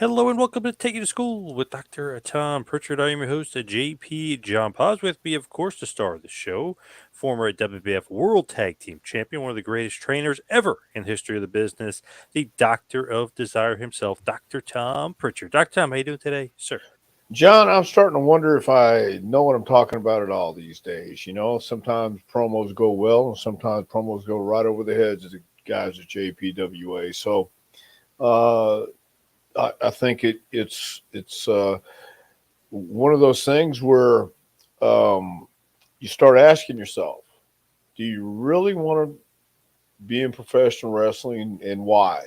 Hello and welcome to Take You to School with Dr. Tom Prichard. I am your host, JP John Paz. With me, of course, the star of the show, former WBF World Tag Team Champion, one of the greatest trainers ever in the history of the business, the Doctor of Desire himself, Dr. Tom Prichard. Dr. Tom, how you doing today, sir? John, I'm starting to wonder if I know what I'm talking about at all these days. Sometimes promos go well, and sometimes promos go right over the heads of the guys at JPWA. So uh, I think it's one of those things where you start asking yourself, do you really want to be in professional wrestling, and why?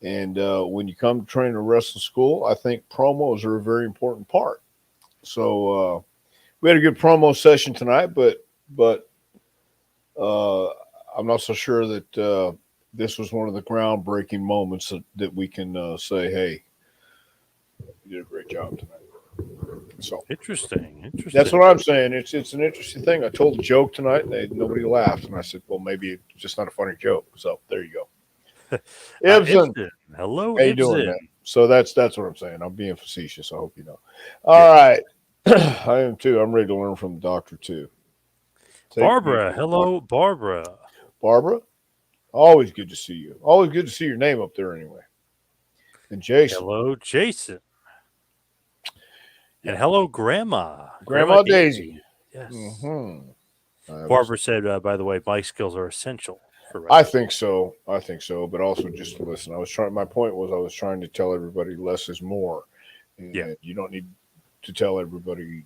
And when you come to train in a wrestling school, I think promos are a very important part. So we had a good promo session tonight, but uh, I'm not so sure that this was one of the groundbreaking moments that we can say, "Hey, you did a great job tonight." So Interesting, that's interesting. what I'm saying. It's an interesting thing. I told a joke tonight, and nobody laughed, and I said, "Well, maybe it's just not a funny joke." So there you go. Ibsen, Ibsen. Hello, how you doing, Ibsen. man? So that's what I'm saying. I'm being facetious. I hope you know. Yeah. All right, I am too. I'm ready to learn from the doctor too. Take me Barbara. away, doctor. Hello, Barbara. Barbara, always good to see you. Always good to see your name up there anyway. And Jason, Hello, Jason. And yeah, hello, Grandma. Grandma Grandma Daisy. Daisy. Yes. Mm-hmm. I haven't. Barbara said, by the way, mic skills are essential for I wrestling. think so. I think so. But also just to listen. I was trying. My point was I was trying to tell everybody less is more, Yeah. and you don't need to tell everybody.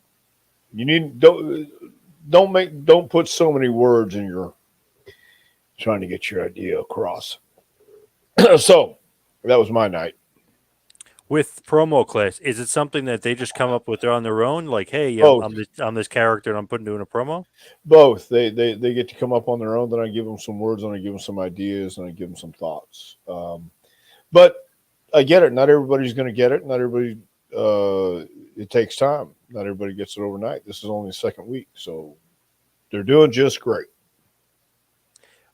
You need don't put so many words in your trying to get your idea across. So that was my night. With promo class, is it something that they just come up with on their own? Like, hey, Both. I'm this character and I'm putting doing a promo. Both. They get to come up on their own. Then I give them some words, and I give them some ideas, and I give them some thoughts. But I get it. Not everybody's going to get it. Not everybody. It takes time. Not everybody gets it overnight. This is only the second week, so they're doing just great.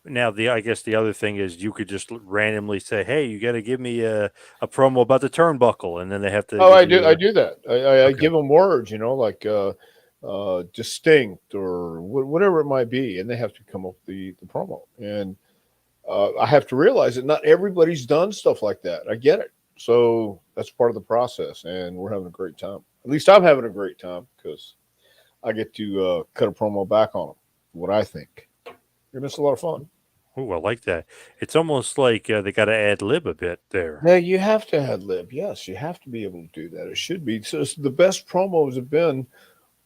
Now, the I guess the other thing is you could just randomly say, hey, you got to give me a promo about the turnbuckle, and then they have to Oh, give I do. you I a do that. I okay, give them words, like distinct or whatever it might be, and they have to come up with the promo. And I have to realize that not everybody's done stuff like that. I get it. So that's part of the process, and we're having a great time. At least I'm having a great time because I get to cut a promo back on them. What I think, and it's a lot of fun. oh, I like that. It's almost like they got to ad lib a bit there. Now you have to ad lib. Yes, you have to be able to do that. It should be. So the best promos have been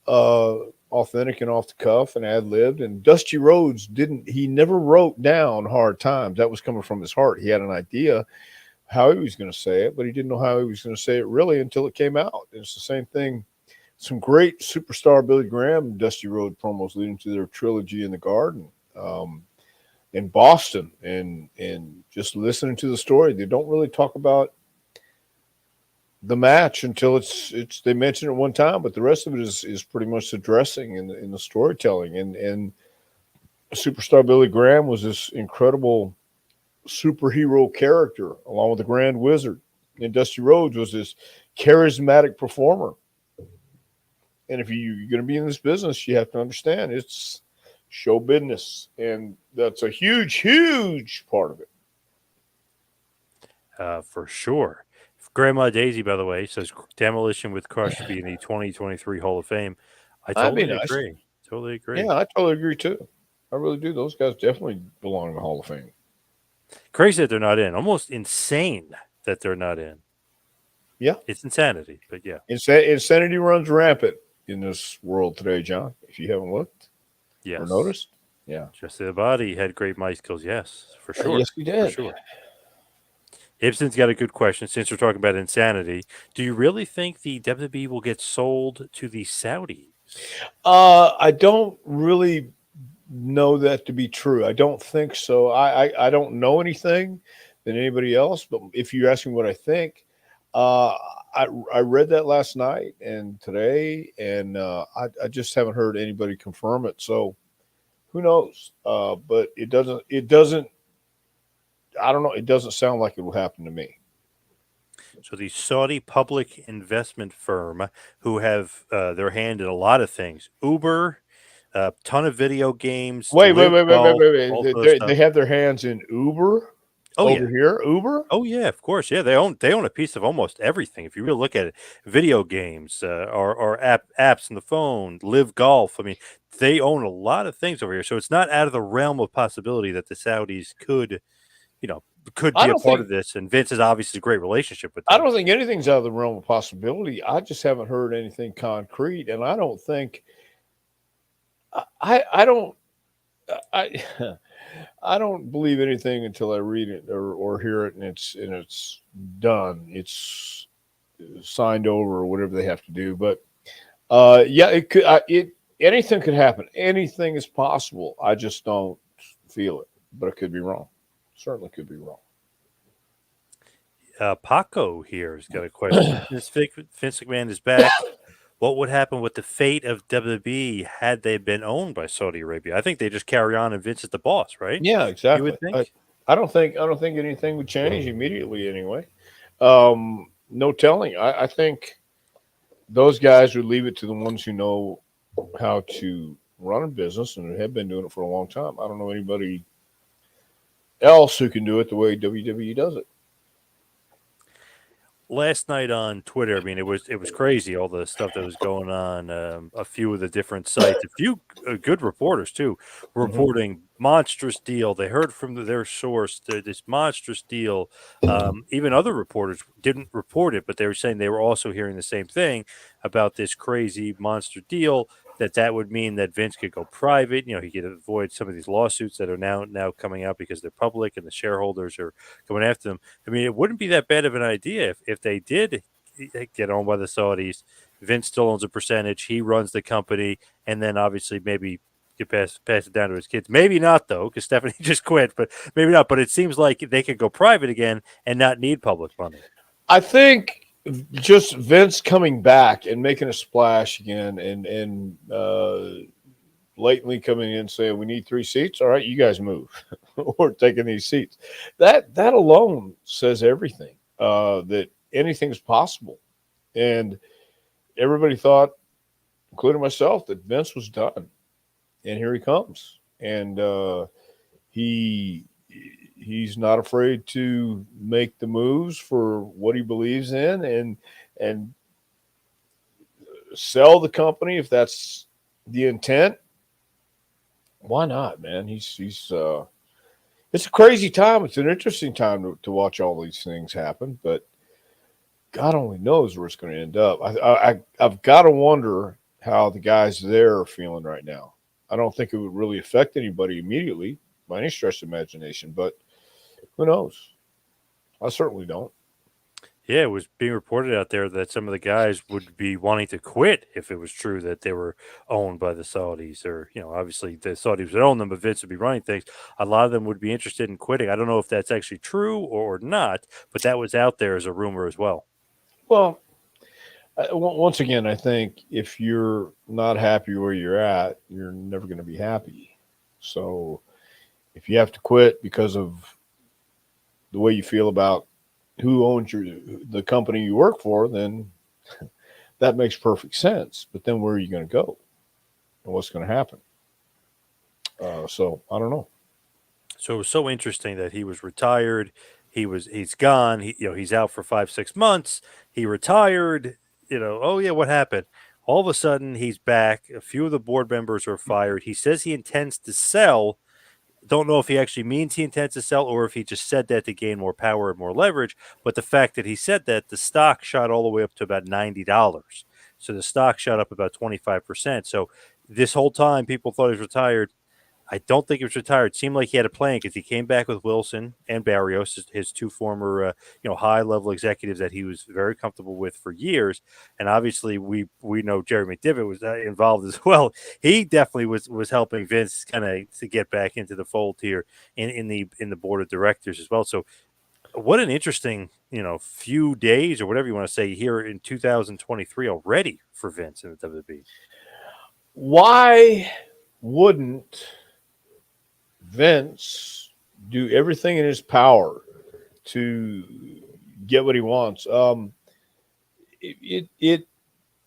uh, authentic and off the cuff and ad libbed. And Dusty Rhodes didn't. He never wrote down hard times. That was coming from his heart. He had an idea how he was going to say it, but he didn't know how he was going to say it really until it came out. And it's the same thing. Some great superstar Billy Graham and Dusty Rhodes promos leading to their trilogy in the Garden. In Boston, and just listening to the story, they don't really talk about the match until it's they mention it one time, but the rest of it is pretty much the dressing and the storytelling. And superstar Billy Graham was this incredible superhero character along with the Grand Wizard, and Dusty Rhodes was this charismatic performer. And if you're going to be in this business, you have to understand it's show business, and that's a huge part of it. For sure. Grandma Daisy, by the way, says Demolition with Crush should be in the 2023 Hall of Fame. I That'd be totally nice. agree. Totally agree. Yeah, I totally agree too. I really do. Those guys definitely belong in the Hall of Fame. Crazy that they're not in. Almost insane that they're not in. Yeah. It's insanity, but yeah. Insanity runs rampant in this world today, John. If you haven't looked or Yes. noticed, yeah, Just the body had great mic skills. Yes, for yes, sure. we For did. sure. Ibsen's got a good question since we're talking about insanity. Do you really think the WWE will get sold to the Saudis? I don't really know that to be true. I don't think so. I don't know anything than anybody else. But if you ask me what I think, uh, I read that last night and today, and I just haven't heard anybody confirm it. So who knows? But it doesn't. I don't know. It doesn't sound like it will happen to me. So the Saudi public investment firm who have their hand in a lot of things. Uber, a ton of video games, Wait, wait, live wait, wait, wait, golf, wait, all wait. sorts of They stuff. have their hands in Uber Oh over yeah. here. Uber. Oh yeah, of course. Yeah, they own a piece of almost everything. If you really look at it, video games, or apps on the phone, live golf. I mean, they own a lot of things over here. So it's not out of the realm of possibility that the Saudis could, you know, could I be a don't part think of this. And Vince has obviously a great relationship with I them. don't think anything's out of the realm of possibility. I just haven't heard anything concrete, and I don't think I don't I I don't believe anything until I read it or hear it, and it's done. It's signed over or whatever they have to do. But yeah, it anything could happen. Anything is possible. I just don't feel it, but it could be wrong. Certainly could be wrong. Paco here has got a question. Vince McMahon is back. What would happen with the fate of WWE had they been owned by Saudi Arabia? I think they just carry on and Vince is the boss, right? Yeah, You would exactly. think. I don't think anything would change immediately anyway. No telling. I think those guys would leave it to the ones who know how to run a business and have been doing it for a long time. I don't know anybody else who can do it the way WWE does it. Last night on Twitter, I mean, it was crazy all the stuff that was going on. A few of the different sites, a few good reporters too, Hmm. reporting monstrous deal. They heard from their source this monstrous deal. Even other reporters didn't report it, but they were saying they were also hearing the same thing about this crazy monster deal. That would mean that Vince could go private. You know, he could avoid some of these lawsuits that are now coming out because they're public and the shareholders are going after them. I mean, it wouldn't be that bad of an idea if they did get owned by the Saudis. Vince still owns a percentage. He runs the company, and then obviously maybe you pass it down to his kids. Maybe not though, because Stephanie just quit. But maybe not. But it seems like they could go private again and not need public money. I think just Vince coming back and making a splash again and blatantly coming in and saying we need 3 seats. All right, you guys move. We're taking these seats. That alone says everything. That anything's possible, and everybody thought, including myself, that Vince was done, and here he comes, and he he's not afraid to make the moves for what he believes in and sell the company if that's the intent. Why not, man? He's it's a crazy time. It's an interesting time to watch all these things happen, but God only knows where it's going to end up. I've got to wonder how the guys there are feeling right now. I don't think it would really affect anybody immediately by any stretch of imagination, but who knows? I certainly don't. Yeah, it was being reported out there that some of the guys would be wanting to quit if it was true that they were owned by the Saudis, or obviously the Saudis would own them, but Vince would be running things. A lot of them would be interested in quitting. I don't know if that's actually true or not, but that was out there as a rumor as well. Well, once again, I think if you're not happy where you're at, you're never going to be happy. So if you have to quit because of the way you feel about who owns the company you work for, then that makes perfect sense. But then where are you going to go, and what's going to happen? So I don't know. So it was so interesting that he was retired. He's gone. He's out for 5 6 months. He retired. Oh yeah, what happened? All of a sudden he's back. A few of the board members are fired. He says he intends to sell. Don't know if he actually means he intends to sell or if he just said that to gain more power and more leverage. But the fact that he said that, the stock shot all the way up to about $90. So the stock shot up about 25%. So this whole time people thought he was retired. I don't think he was retired. It seemed like he had a plan because he came back with Wilson and Barrios, his two former, high level executives that he was very comfortable with for years. And obviously, we know Jerry McDivitt was involved as well. He definitely was helping Vince kind of to get back into the fold here in the board of directors as well. So, what an interesting few days or whatever you want to say here in 2023 already for Vince in the WWE. Why wouldn't Vince do everything in his power to get what he wants. It, it it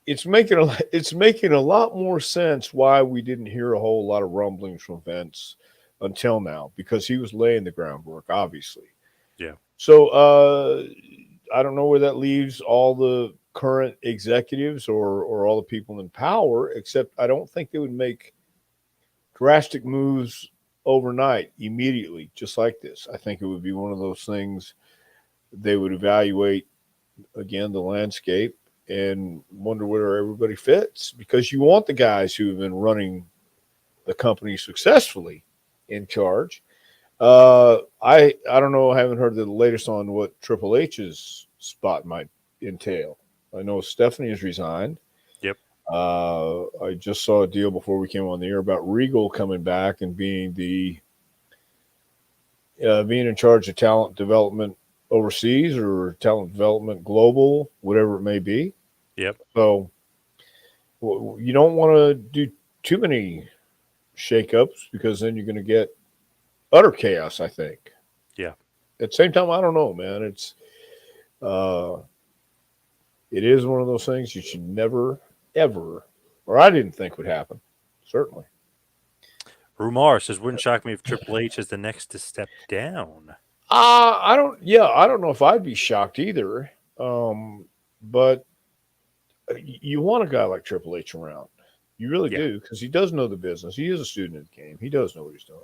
it's making a lot more sense why we didn't hear a whole lot of rumblings from Vince until now, because he was laying the groundwork, obviously. Yeah. So I don't know where that leaves all the current executives or all the people in power, except I don't think they would make drastic moves overnight, immediately, just like this. I think it would be one of those things they would evaluate again the landscape and wonder where everybody fits, because you want the guys who have been running the company successfully in charge. I don't know. I haven't heard the latest on what Triple H's spot might entail. I know Stephanie has resigned. Yep. I just saw a deal before we came on the air about Regal coming back and being in charge of talent development overseas or talent development global, whatever it may be. Yep. So you don't want to do too many shakeups, because then you're going to get utter chaos, I think. Yeah. At the same time, I don't know, man. Uh, it is one of those things you should never, ever, or I didn't think would happen. Certainly. Rumar says, wouldn't shock me if Triple H is the next to step down. I don't. Yeah, I don't know if I'd be shocked either. But you want a guy like Triple H around. You really Yeah. do, because he does know the business. He is a student of the game. He does know what he's doing.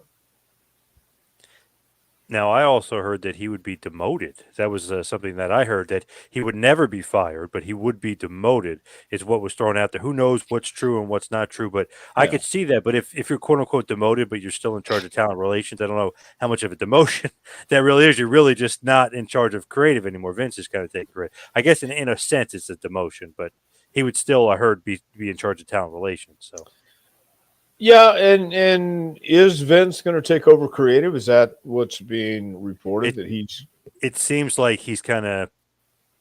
Now, I also heard that he would be demoted. That was something that I heard, that he would never be fired, but he would be demoted, is what was thrown out there. Who knows what's true and what's not true, but I Yeah. could see that. But if you're quote unquote demoted, but you're still in charge of talent relations, I don't know how much of a demotion that really is. You're really just not in charge of creative anymore. Vince is kind of taking credit. I guess in a sense it's a demotion, but he would still, I heard, be in charge of talent relations. So. Yeah, and is Vince going to take over creative? Is that what's being reported, It that he's? it seems like he's kind of,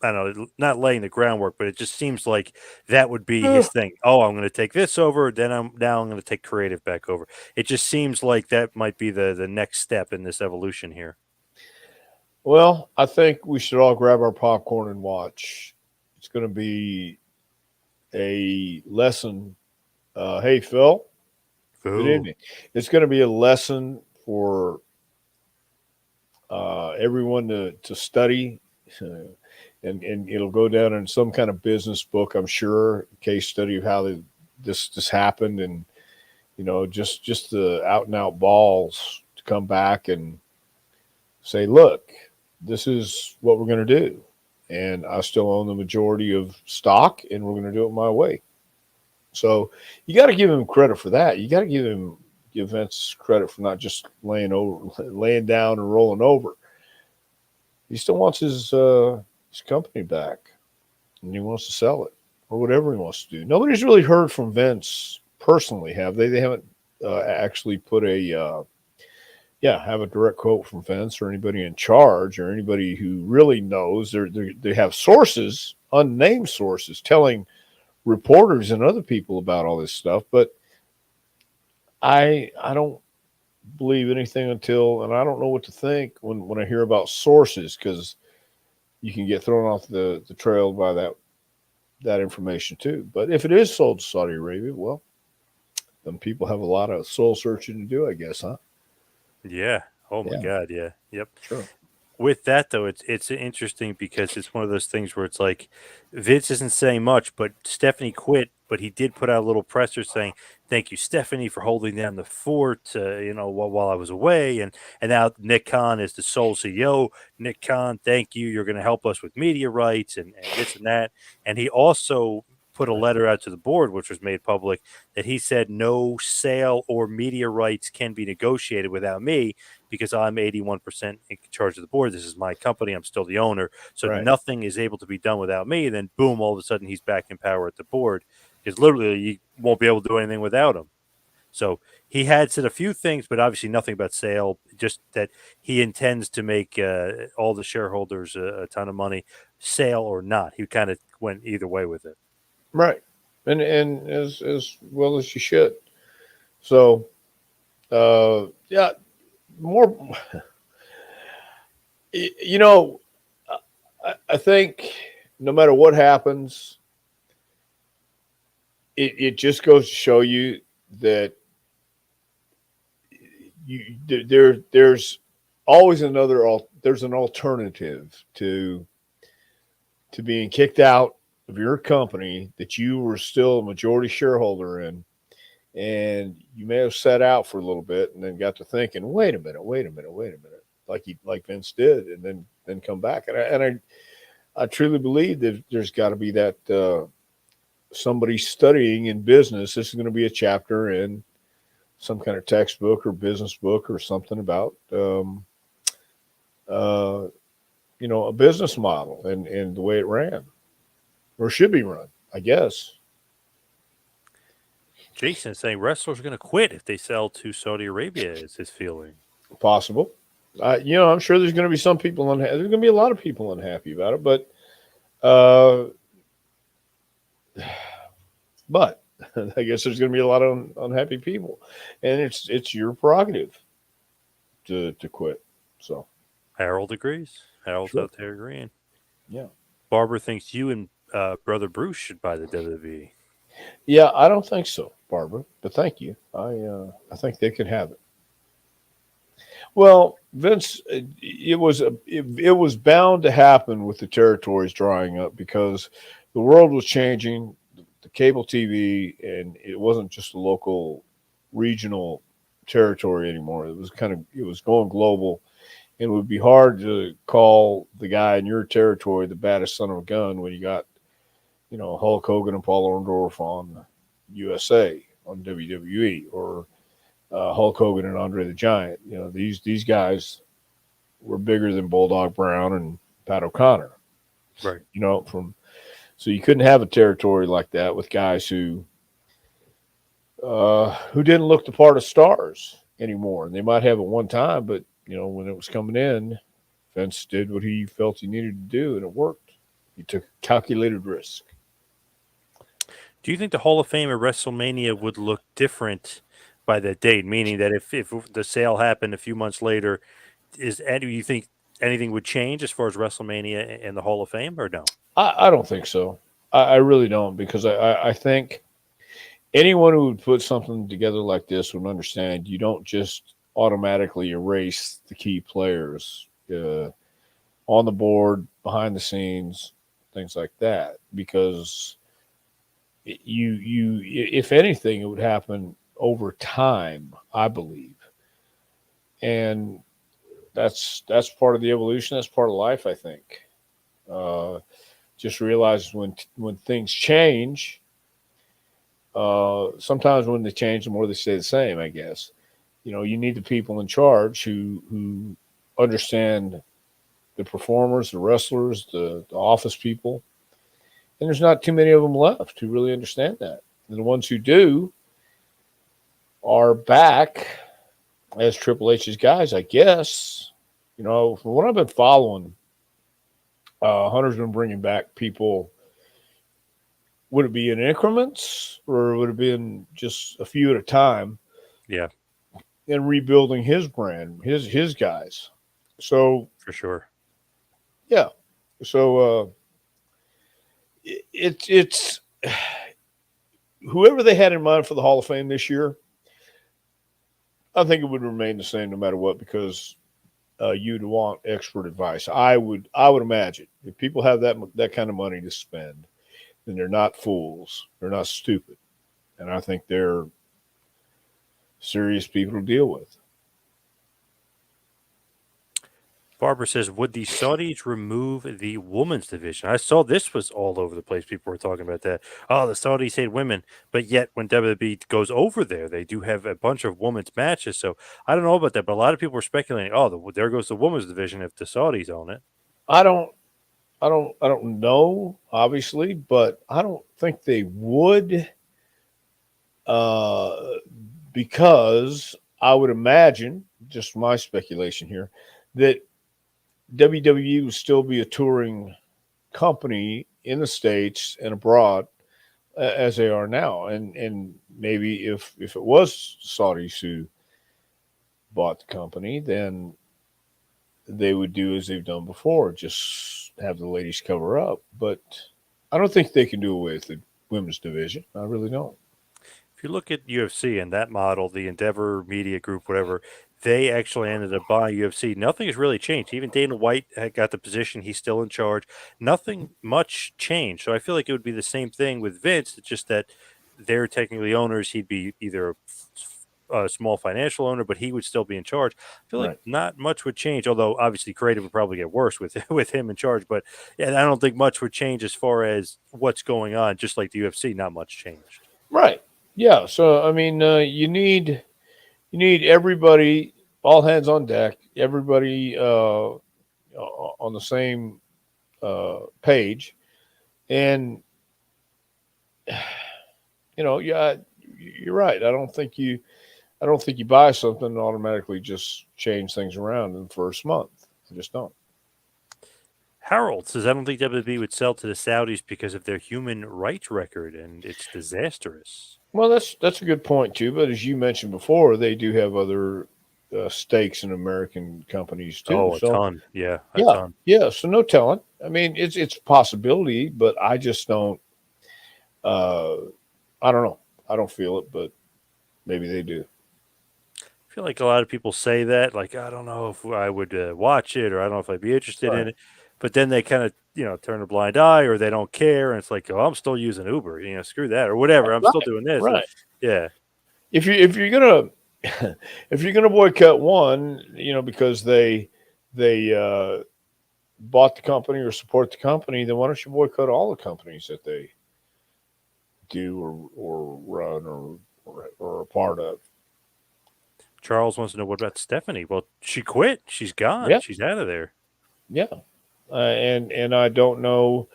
I don't know, not laying the groundwork, but it just seems like that would be his thing. Oh, I'm going to take this over, then I'm going to take creative back over. It just seems like that might be the next step in this evolution here. Well, I think we should all grab our popcorn and watch. It's going to be a lesson. Hey, Phil. Good Ooh. evening. It's going to be a lesson for everyone to study, and it'll go down in some kind of business book, I'm sure, case study of how this happened, and just the out and out balls to come back and say, look, this is what we're going to do, and I still own the majority of stock, and we're going to do it my way. So you got to give him credit for that. You got to give Vince credit for not just laying down and rolling over. He still wants his company back, and he wants to sell it or whatever he wants to do. Nobody's really heard from Vince personally, have they? They haven't actually put have a direct quote from Vince or anybody in charge or anybody who really knows. They have sources, unnamed sources, telling reporters and other people about all this stuff, but I don't believe anything until, and I don't know what to think when I hear about sources, because you can get thrown off the trail by that information too. But if it is sold to Saudi Arabia, well, then people have a lot of soul searching to do, I guess, huh? Yeah. Oh my Yeah, God. Yeah. Yep. sure. With that though, it's interesting because it's one of those things where it's like Vince isn't saying much, but Stephanie quit, but he did put out a little presser saying, "Thank you, Stephanie, for holding down the fort, while I was away." And now Nick Khan is the sole CEO. Nick Khan, thank you. You're going to help us with media rights and this and that. And he also put a letter out to the board, which was made public, that he said no sale or media rights can be negotiated without me, because I'm 81% in charge of the board. This is my company. I'm still the owner. So Right. nothing is able to be done without me. And then boom, all of a sudden he's back in power at the board, because literally you won't be able to do anything without him. So he had said a few things, but obviously nothing about sale, just that he intends to make all the shareholders a ton of money, sale or not. He kind of went either way with it. Right. And as well as you should. So more, you know, I think no matter what happens, it just goes to show you that there's always there's an alternative to being kicked out of your company that you were still a majority shareholder in, and you may have sat out for a little bit and then got to thinking, wait a minute, like Vince did, and then come back. I truly believe that there's got to be that somebody studying in business. This is going to be a chapter in some kind of textbook or business book or something about uh, a business model and the way it ran or should be run, I guess. Jason is saying wrestlers are going to quit if they sell to Saudi Arabia, is his feeling. Possible. I'm sure there's going to be some people unhappy. There's going to be a lot of people unhappy about it, uh, but I guess there's going to be a lot of unhappy people, and it's your prerogative to quit. So Harold agrees. Harold's sure, out there agreeing. yeah, Barbara thinks you and brother Bruce should buy the WWE. yeah. I don't think so, Barbara, but thank you. I think they can have it. Well, Vince, it was bound to happen with the territories drying up because the world was changing, the cable TV, and it wasn't just a local, regional territory anymore. It was going global. It would be hard to call the guy in your territory the baddest son of a gun when you got, Hulk Hogan and Paul Orndorff on USA on WWE or Hulk Hogan and Andre the Giant. These guys were bigger than Bulldog Brown and Pat O'Connor. Right. So you couldn't have a territory like that with guys who didn't look the part of stars anymore. And they might have at one time, but when it was coming in, Vince did what he felt he needed to do, and it worked. He took a calculated risk. Do you think the Hall of Fame at WrestleMania would look different by that date? Meaning that if the sale happened a few months later, do you think anything would change as far as WrestleMania and the Hall of Fame, or no? I don't think so. I really don't, because I think anyone who would put something together like this would understand you don't just automatically erase the key players on the board, behind the scenes, things like that, because if anything, it would happen over time, I believe, and that's part of the evolution. That's part of life, I think. Uh, just realize when things change, sometimes when they change, the more they stay the same. I guess you need the people in charge who understand the performers, the wrestlers, the office people, and there's not too many of them left who really understand that. And the ones who do are back as Triple H's guys, I guess. From what I've been following, Hunter's been bringing back people. Would it be in increments, or would it be in just a few at a time? Yeah, And rebuilding his brand, his guys. So for sure. yeah, so it's whoever they had in mind for the Hall of Fame this year. I think it would remain the same no matter what, because you'd want expert advice. I would imagine if people have that kind of money to spend, then they're not fools. They're not stupid, and I think they're serious people to deal with. Barbara says, would the Saudis remove the women's division? I saw this was all over the place. People were talking about that. Oh, the Saudis hate women, but yet when WWE goes over there, they do have a bunch of women's matches. So I don't know about that, but a lot of people were speculating. Oh, there goes the women's division if the Saudis own it. I don't, I don't know, obviously, but I don't think they would, uh, because I would imagine, just my speculation here, that WWE would still be a touring company in the states and abroad as they are now, and maybe if it was Saudis who bought the company, then they would do as they've done before, just have the ladies cover up. But I don't think they can do away with the women's division. I really don't. If you look at UFC and that model, the Endeavor Media Group, whatever, they actually ended up buying UFC. Nothing has really changed. Even Dana White had got the position; he's still in charge. Nothing much changed. So I feel like it would be the same thing with Vince. It's just that they're technically owners. He'd be either a small financial owner, but he would still be in charge. I feel like Right. not much would change. Although obviously, creative would probably get worse with with him in charge. But yeah, I don't think much would change as far as what's going on. Just like the UFC, not much changed. Right. Yeah. So I mean, you need everybody, all hands on deck, everybody on the same page, and yeah, you're right. I don't think you buy something and automatically just change things around in the first month. I just don't. Harold says, I don't think WWE would sell to the Saudis because of their human rights record, and it's disastrous. Well, that's a good point too. But as you mentioned before, they do have other stakes in American companies too. Oh, a So ton. Yeah, a yeah, ton. yeah. So no telling. I mean, it's a possibility, but I just don't. Uh, I don't know. I don't feel it, but maybe they do. I feel like a lot of people say that, like, I don't know if I would watch it or I don't know if I'd be interested Right. in it. But then they kind of, turn a blind eye or they don't care. And it's like, oh, I'm still using Uber, screw that or whatever. I'm still Right. doing this. Right. Yeah. If you're gonna if you're gonna boycott one, because they bought the company or support the company, then why don't you boycott all the companies that they do or run or a part of? Charles wants to know, what about Stephanie? Well, she quit. She's gone. Yeah, She's out of there. yeah. And I don't know.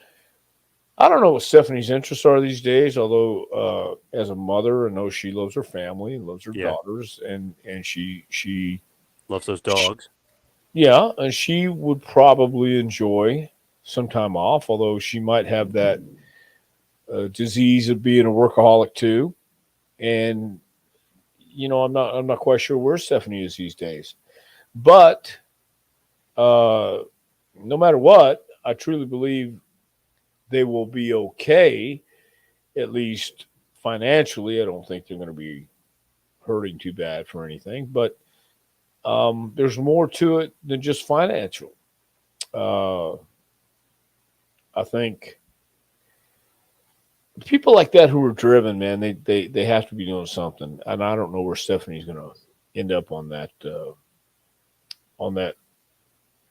I don't know what Stephanie's interests are these days. Although, as a mother, I know she loves her family, loves her Yeah. daughters, and she Loves those dogs. yeah, and she would probably enjoy some time off. Although she might have that disease of being a workaholic too. And I'm not quite sure where Stephanie is these days. But uh, no matter what, I truly believe they will be okay, at least financially. I don't think they're going to be hurting too bad for anything, but there's more to it than just financial. Uh, I think people like that who are driven, man, they have to be doing something, and I don't know where Stephanie's going to end up on that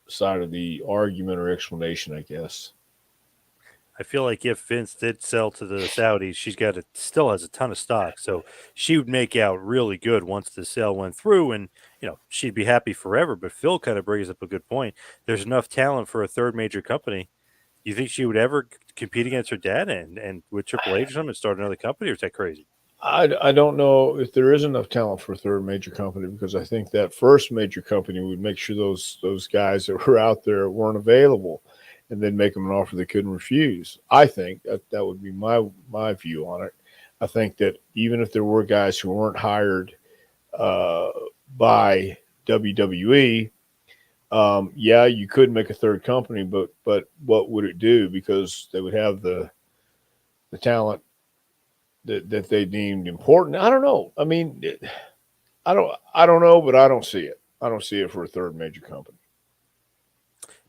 side of the argument or explanation, I guess. I feel like if Vince did sell to the Saudis, still has a ton of stock, so she would make out really good once the sale went through, and she'd be happy forever. But Phil kind of brings up a good point. There's enough talent for a third major company. You think she would ever compete against her dad and with Triple H or something and start another company, or is that crazy? I don't know if there is enough talent for a third major company because I think that first major company would make sure those guys that were out there weren't available, and then make them an offer they couldn't refuse. I think that would be my view on it. I think that even if there were guys who weren't hired uh, by WWE, yeah, you could make a third company, but what would it do? Because they would have the talent that they deemed important. I don't know. I mean, I don't know, but I don't see it. I don't see it for a third major company.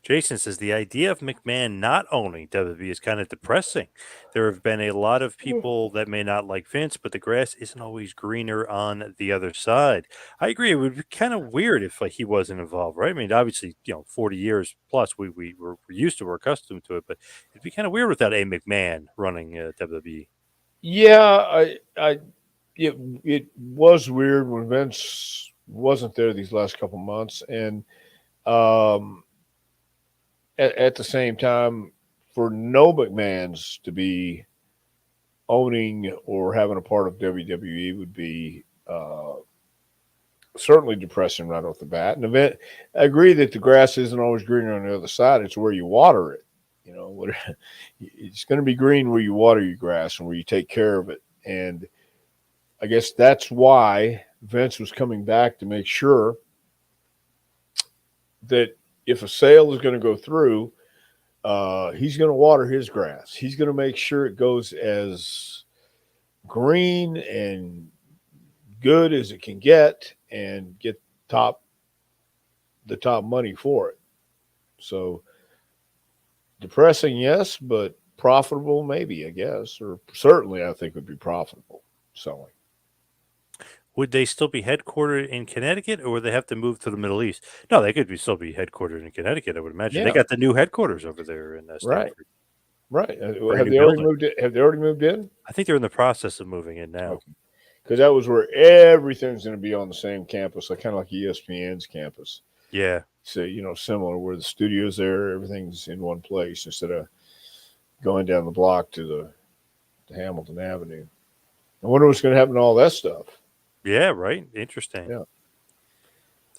Jason says the idea of McMahon not owning WWE is kind of depressing. There have been a lot of people that may not like Vince, but the grass isn't always greener on the other side. I agree. It would be kind of weird if like he wasn't involved, right? I mean, obviously, 40 years plus, we're used to, we're accustomed to it, but it'd be kind of weird without a McMahon running WWE. Yeah, it was weird when Vince wasn't there these last couple months, and um, at the same time, for no McMahon's to be owning or having a part of WWE would be certainly depressing right off the bat. And event, I agree that the grass isn't always greener on the other side. It's where you water it. It's going to be green where you water your grass and where you take care of it. And I guess that's why Vince was coming back to make sure that if a sale is going to go through, He's going to water his grass. He's going to make sure it goes as green and good as it can get, and get top the top money for it. So depressing, yes, but profitable, maybe, I guess, or certainly I think would be profitable selling. Would they still be headquartered in Connecticut, or would they have to move to the Middle East? No, they could still be headquartered in Connecticut, I would imagine. They Yeah, got the new headquarters over there in right, Stamford. right. Pretty Have new they already building. moved it? Have they already moved in? I think they're in the process of moving in now. Okay, because that was where everything's going to be on the same campus, like kind of like ESPN's campus. Yeah. So similar where the studio's there, everything's in one place instead of going down the block to Hamilton Avenue. I wonder what's going to happen to all that stuff. Yeah, right. Interesting. Yeah.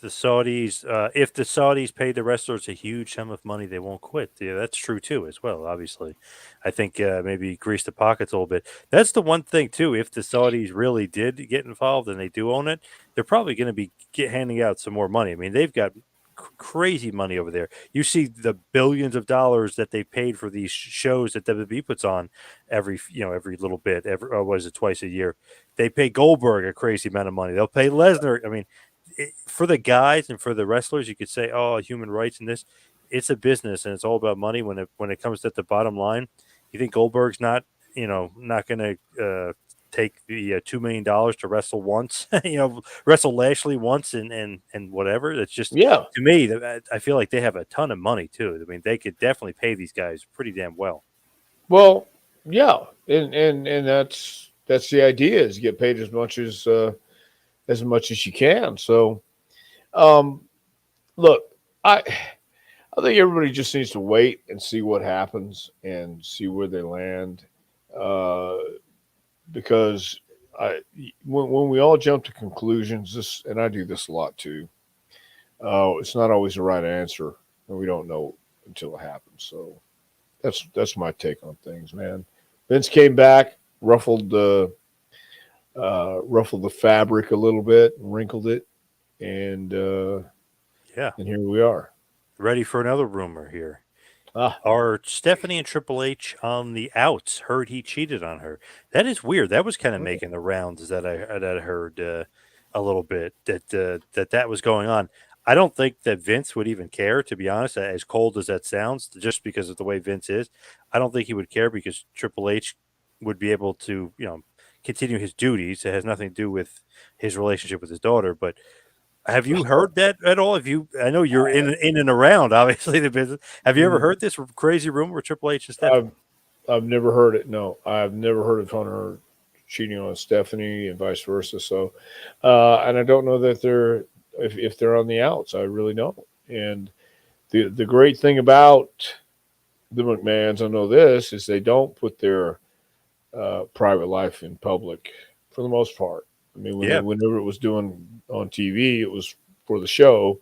The Saudis, if the Saudis pay the wrestlers a huge sum of money, they won't quit. Yeah, that's true too, as well. Obviously, I think maybe grease the pockets a little bit. That's the one thing too. If the Saudis really did get involved and they do own it, they're probably going to be handing out some more money. I mean, they've got crazy money over there. You see the billions of dollars that they paid for these shows that WWE puts on every little bit. Was it twice a year? They pay Goldberg a crazy amount of money. They'll pay Lesnar. I mean, for the guys and for the wrestlers, you could say, "Oh, human rights and this." It's a business, and it's all about money. When it comes to the bottom line, you think Goldberg's not going to take the $2 million to wrestle once, wrestle Lashley once and whatever. It's just Yeah. to me that I feel like they have a ton of money too. I mean, they could definitely pay these guys pretty damn well. Well, yeah, and that's the idea, is get paid as much as you can. So, um, look, I think everybody just needs to wait and see what happens and see where they land, uh, because when we all jump to conclusions, and I do this a lot too. It's not always the right answer, and we don't know until it happens. So that's my take on things, man. Vince came back, ruffled the fabric a little bit, wrinkled it, and Yeah, here we are. ready for another rumor here. Ah, Are Stephanie and Triple H on the outs? Heard he cheated on her. That is weird. That was kind of making the rounds that I heard a little bit that was going on. I don't think that Vince would even care, to be honest. As cold as that sounds, just because of the way Vince is, I don't think he would care because Triple H would be able to continue his duties. It has nothing to do with his relationship with his daughter, but have you heard that at all? Have you? I know you're in and around, obviously, the business. Have you ever heard this crazy rumor with Triple H and I've Stephanie? I've never heard it. No, I've never heard of Hunter cheating on Stephanie and vice versa. So, and I don't know that if they're on the outs. I really don't. And the great thing about the McMahons, I know this, is they don't put their private life in public for the most part. I mean, Yeah, whenever it was doing on TV, it was for the show,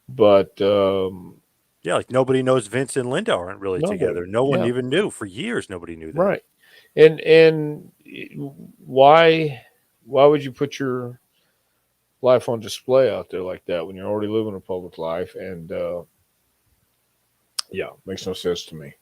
but yeah. Like nobody knows Vince and Linda aren't really nobody. together. No one Yeah, even knew for years. Nobody knew that. right. And why would you put your life on display out there like that when you're already living a public life? And yeah, makes no sense to me.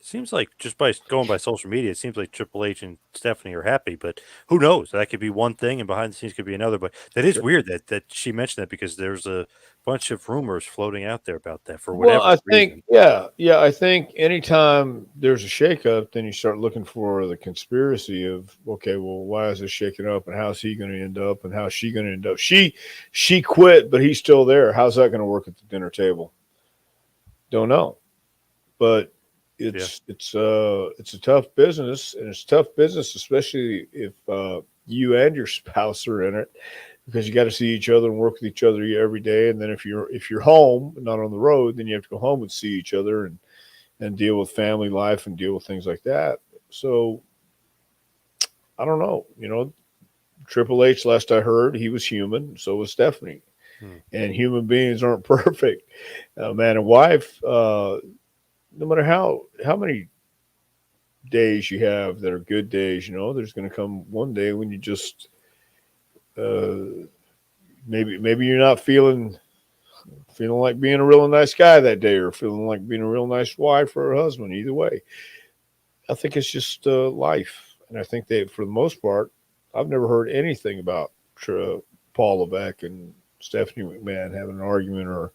It seems like just by going by social media, it seems like Triple H and Stephanie are happy, but who knows? That could be one thing, and behind the scenes could be another. But that is Sure. weird that she mentioned that because there's a bunch of rumors floating out there about that for Well, whatever I think, reason. yeah, I think anytime there's a shakeup, then you start looking for the conspiracy of, okay, well, why is this shaking up, and how's he going to end up, and how's she going to end up? She quit, but he's still there. How's that going to work at the dinner table? Don't know, but Yeah, it's a tough business, and it's tough business, especially if you and your spouse are in it, because you got to see each other and work with each other every day. And then if you're home, not on the road, then you have to go home and see each other and deal with family life and deal with things like that. So I don't know. Triple H, last I heard, he was human. So was Stephanie, hmm. and human beings aren't perfect. Man and wife, no matter how many days you have that are good days, there's going to come one day when you just maybe you're not feeling like being a real nice guy that day, or feeling like being a real nice wife or a husband. Either way, I think it's just life, and I think that for the most part, I've never heard anything about Paul Levesque and Stephanie McMahon having an argument, or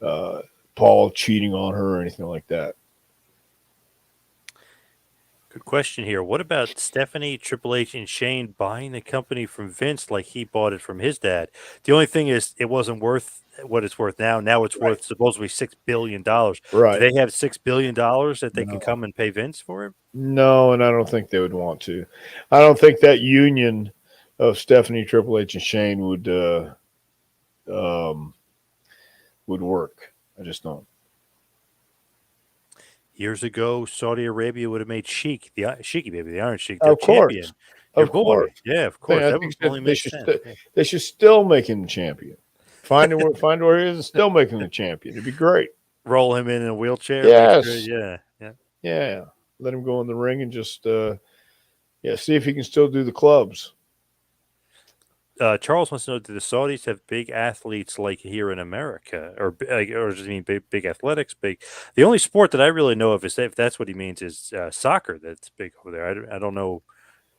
uh, Paul cheating on her or anything like that. Good question here. What about Stephanie, Triple H, and Shane buying the company from Vince like he bought it from his dad? The only thing is, it wasn't worth what it's worth now. Now it's Right. worth supposedly $6 billion. Do Right. they have $6 billion that they can No. come and pay Vince for it? No, and I don't think they would want to. I don't think that union of Stephanie, Triple H, and Shane um, would work. I just don't. Years ago, Saudi Arabia would have made Sheik, Sheiky baby, the Iron Sheik, their Of course, champion. Your of boy. course. Yeah, of course. I That think would only they make should sense. Yeah. they should still make him the champion. Find where he is and still make him the champion. It'd be great. Roll him in a wheelchair, make sure. Yes. Yeah. Yeah. Yeah. Let him go in the ring and just see if he can still do the clubs. Charles wants to know: do the Saudis have big athletes like here in America, or does he mean big athletics? Big. The only sport that I really know of is if that's what he means is soccer. That's big over there. I don't know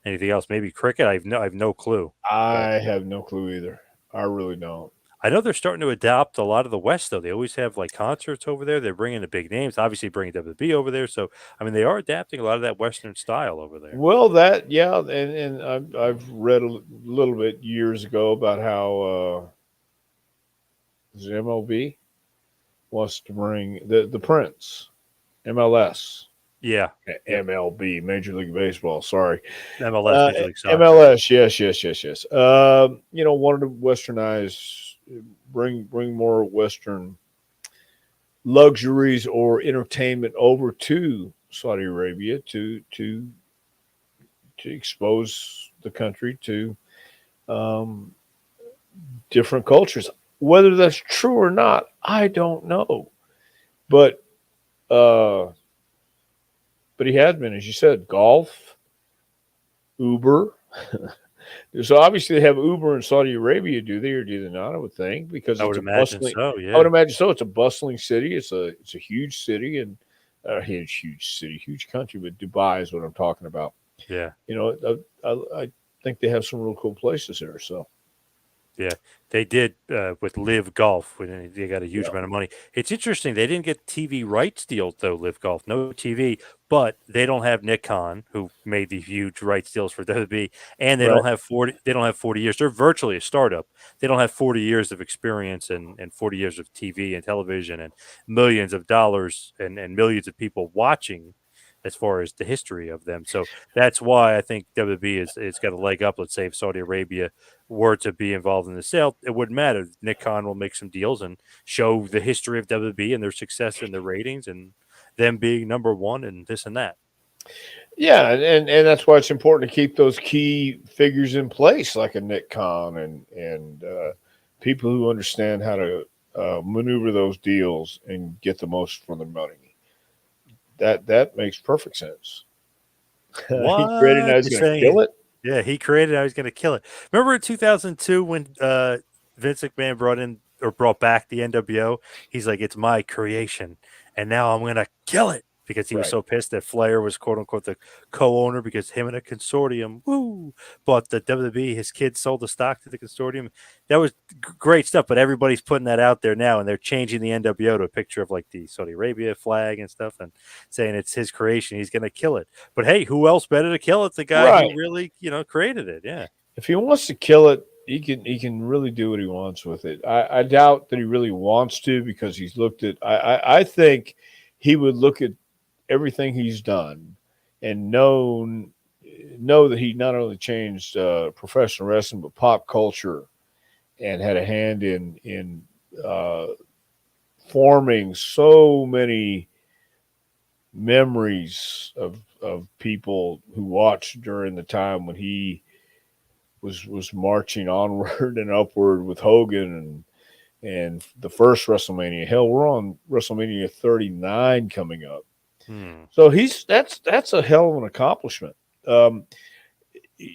anything else. Maybe cricket. I have no clue. But I have no clue either. I really don't. I know they're starting to adopt a lot of the West though. They always have like concerts over there. They're bringing the big names. Obviously, bringing WWE over there. So I mean, they are adapting a lot of that Western style over there. Well, that yeah, and I've read a little bit years ago about how is it MLB wants to bring the Prince, MLS, Yeah. Yep. MLB, Major League Baseball. Sorry, MLS, Major League Soccer. MLS. Yes. Wanted to westernize, bring more Western luxuries or entertainment over to Saudi Arabia to expose the country to um, different cultures. Whether that's true or not, I don't know. But uh, but he has been, as you said, golf, Uber. So obviously they have Uber in Saudi Arabia, do they or do they not? I would think because I it's would a imagine bustling. so. I would Yeah. imagine so. It's a bustling city. It's a huge city and a huge city, huge country. But Dubai is what I'm talking about. Yeah. I think they have some real cool places there. So Yeah, they did with Live Golf when they got a huge yeah, amount of money. It's interesting they didn't get TV rights deals though. Live Golf, no TV, but they don't have Nick Khan who made the huge rights deals for WWE, and they right, don't have 40. They don't have 40 years. They're virtually a startup. They don't have 40 years of experience and 40 years of TV and television and millions of dollars and millions of people watching. As far as the history of them, so that's why I think WWE is got a leg up. Let's say if Saudi Arabia were to be involved in the sale, it wouldn't matter. Nick Khan will make some deals and show the history of WWE and their success and their ratings and them being number one and this and that. yeah, and that's why it's important to keep those key figures in place, like a Nick Khan and people who understand how to maneuver those deals and get the most for their money. That makes perfect sense. He created, now What he's you're going to kill saying? it. Yeah, he created. I was going to kill it. Remember in 2002 when Vince McMahon brought back the NWO? He's like, "It's my creation, and now I'm going to kill it." Because he was Right. so pissed that Flair was quote unquote the co-owner because him and a consortium, bought the WWE. His kids sold the stock to the consortium. That was great stuff. But everybody's putting that out there now, and they're changing the NWO to a picture of like the Saudi Arabia flag and stuff, and saying it's his creation. He's going to kill it. But hey, who else better to kill it? The guy who Right. really, created it. Yeah. If he wants to kill it, he can really do what he wants with it. I doubt that he really wants to because he's looked at. I think he would look at everything he's done and know that he not only changed professional wrestling but pop culture and had a hand in uh, forming so many memories of people who watched during the time when he was marching onward and upward with Hogan and the first WrestleMania. Hell, we're on WrestleMania 39 coming up. Hmm. So that's a hell of an accomplishment. Um,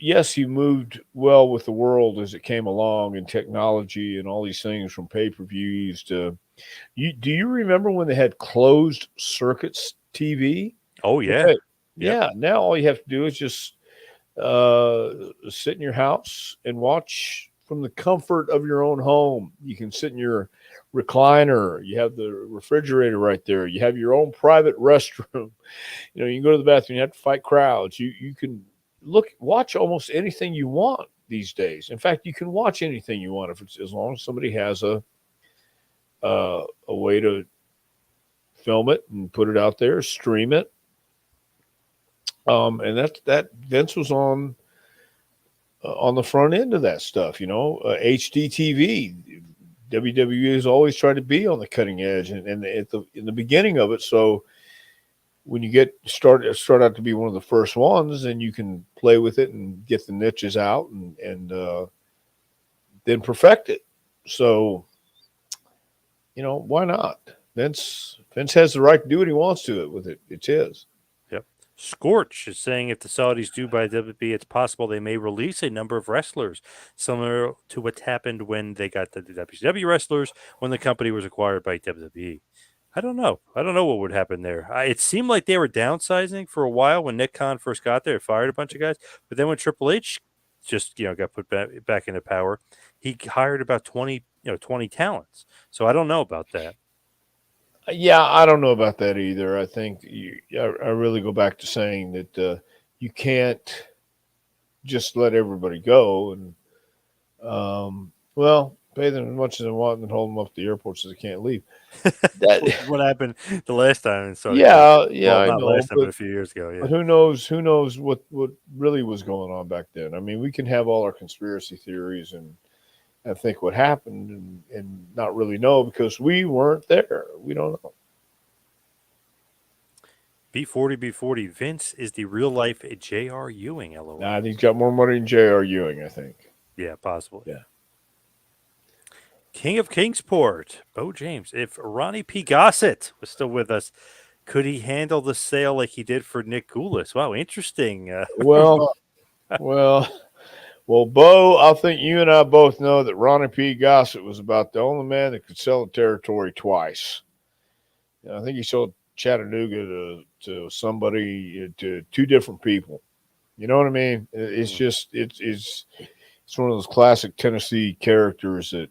yes, he moved well with the world as it came along and technology and all these things from pay-per-views to you. Do you remember when they had closed circuits TV? Oh yeah. Okay. Yep. Yeah. Now all you have to do is just uh, sit in your house and watch from the comfort of your own home. You can sit in your recliner. You have the refrigerator right there. You have your own private restroom. You can go to the bathroom. You have to fight crowds. You can watch almost anything you want these days. In fact, you can watch anything you want if it's as long as somebody has a way to film it and put it out there, stream it. And that Vince was on the front end of that stuff. HDTV. WWE has always tried to be on the cutting edge and at the in the beginning of it. So when you start out to be one of the first ones, and you can play with it and get the niches out and then perfect it. So why not? Vince has the right to do what he wants to it with it. It's his. Yep. Scorch is saying if the Saudis do buy WWE, it's possible they may release a number of wrestlers, similar to what happened when they got the WCW wrestlers when the company was acquired by WWE. I don't know. I don't know what would happen there. It seemed like they were downsizing for a while when Nick Khan first got there. It fired a bunch of guys, but then when Triple H just got put back into power, he hired about 20 talents. So I don't know about that. Yeah, I don't know about that either. I think I really go back to saying that you can't just let everybody go and pay them as much as they want and hold them up at the airport so they can't leave. That What happened the last time in Saudi Arabia? yeah, Well, I not know, last time, but a few years ago. but Yeah. who knows what really was going on back then. I mean, we can have all our conspiracy theories and think what happened and not really know because we weren't there. We don't know. B40. Vince is the real life J.R. Ewing. LOL. Nah, he's got more money than J.R. Ewing, I think. Yeah, possibly. Yeah. King of Kingsport, Bo James. If Ronnie P. Gossett was still with us, could he handle the sale like he did for Nick Goulas? Wow, interesting. Well, well, Bo, I think you and I both know that Ronnie P. Gossett was about the only man that could sell the territory twice. I think he sold Chattanooga to somebody, to two different people. You know what I mean? It's just it's one of those classic Tennessee characters that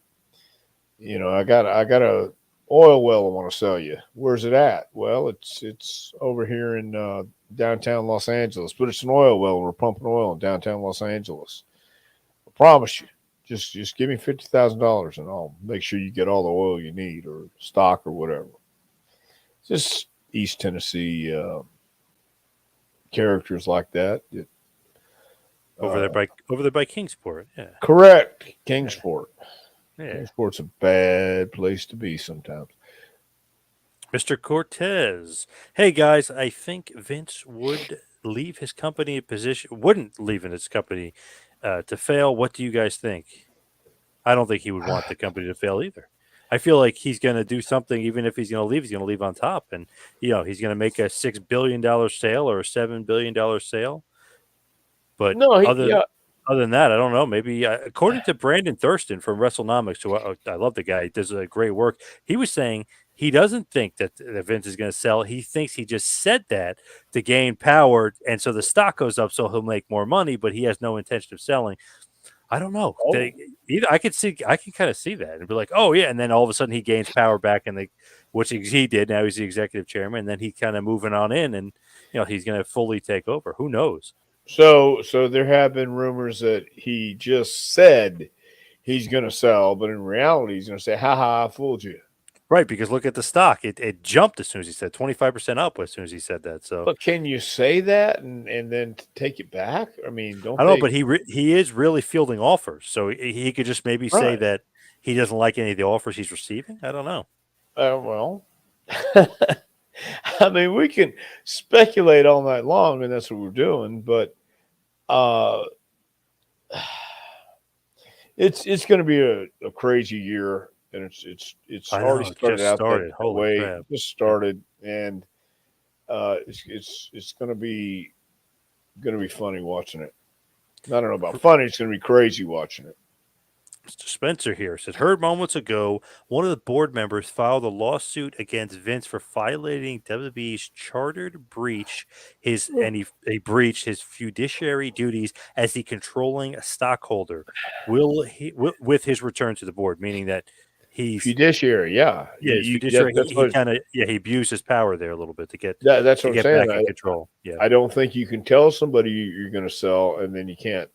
I got a oil well I want to sell you. Where's it at? Well, it's over here in downtown Los Angeles, but it's an oil well. We're pumping oil in downtown Los Angeles. I promise you. Just give me $50,000 and I'll make sure you get all the oil you need or stock or whatever. Just East Tennessee characters like that. Over there by Kingsport. Yeah. Correct, Kingsport. Yeah. Kingsport's a bad place to be sometimes. Mr. Cortez. Hey guys, I think Vince would leave his company in position wouldn't leave in his company to fail. What do you guys think? I don't think he would want the company to fail either. I feel like he's going to do something, even if he's going to leave on top, and he's going to make a $6 billion sale or a $7 billion sale. But No, other than that, I don't know. Maybe according to Brandon Thurston from WrestleNomics, who I love the guy, he does great work. He was saying he doesn't think that Vince is going to sell. He thinks he just said that to gain power, and so the stock goes up, so he'll make more money. But he has no intention of selling. I don't know. Oh. I can kind of see that and be like, oh yeah, and then all of a sudden he gains power back, which he did. Now he's the executive chairman, and then he kind of moving on in, and he's going to fully take over. Who knows? So there have been rumors that he just said he's going to sell, but in reality, he's going to say, "Ha ha, I fooled you." Right, because look at the stock; it jumped as soon as he said 25% up as soon as he said that. So, but can you say that and then take it back? I mean, I don't know, but he is really fielding offers, so he could just maybe say that he doesn't like any of the offers he's receiving. I don't know. Well, I mean, we can speculate all night long, and that's what we're doing. But it's going to be a crazy year, and it's already started out that way. Crap. It just started, and it's going to be funny watching it. I don't know about funny. It's going to be crazy watching it. Mr. Spencer here said, heard moments ago, one of the board members filed a lawsuit against Vince for violating WWE's chartered breach he breached his fiduciary duties as the controlling stockholder. With his return to the board, meaning that he's Fiduciary, yeah, his fiduciary, that's he what kind of he abused his power there a little bit that's what to I'm get saying. back in control. Yeah. I don't think you can tell somebody you're going to sell and then you can't,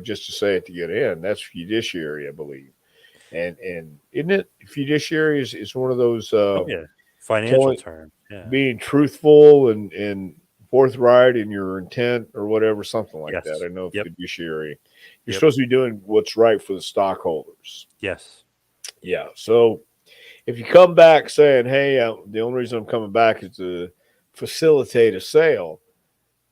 just to say it to get in. That's fiduciary, I believe. And isn't it fiduciary is one of those Oh yeah. Financial telling term. Yeah. being truthful and forthright in your intent or whatever, something like that. Yes. I know Yep. fiduciary. You're Yep. supposed to be doing what's right for the stockholders. Yes. Yeah. So if you come back saying, "Hey, the only reason I'm coming back is to facilitate a sale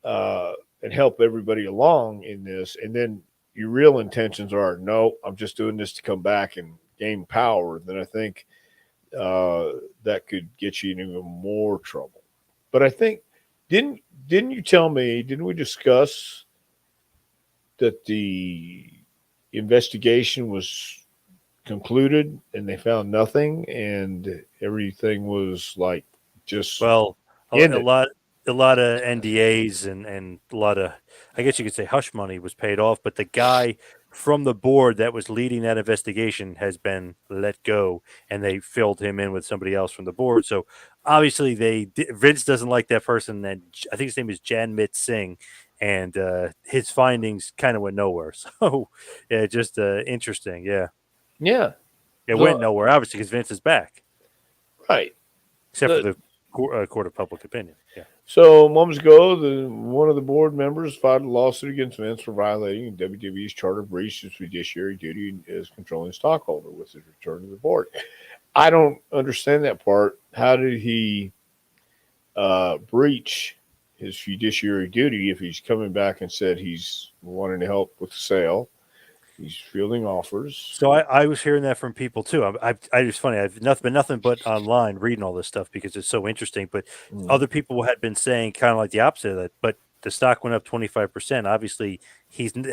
uh, and help everybody along in this," and then your real intentions are, "No, I'm just doing this to come back and gain power," then I think uh, that could get you in even more trouble. But I think didn't you tell me? Didn't we discuss that the investigation was concluded and they found nothing and everything was like just Well, a ended? lot of NDAs and a lot of, I guess you could say, hush money was paid off, but the guy from the board that was leading that investigation has been let go, and they filled him in with somebody else from the board. So obviously, Vince doesn't like that person. That I think his name is Janmit Singh, and his findings kind of went nowhere. So yeah, just interesting. Yeah, Yeah. it went So nowhere obviously because Vince is back, right. except for The, the court of public opinion. Yeah. so moments ago, one of the board members filed a lawsuit against Vince for violating WWE's charter breach his fiduciary duty as controlling stockholder with his return to the board. I don't understand that part. How did he breach his fiduciary duty if he's coming back and said he's wanting to help with the sale? He's fielding offers. So I was hearing that from people too. I it's funny. I've nothing but online reading all this stuff because it's so interesting. But Mhm. other people had been saying kind of like the opposite of that. But the stock went up 25%. Obviously,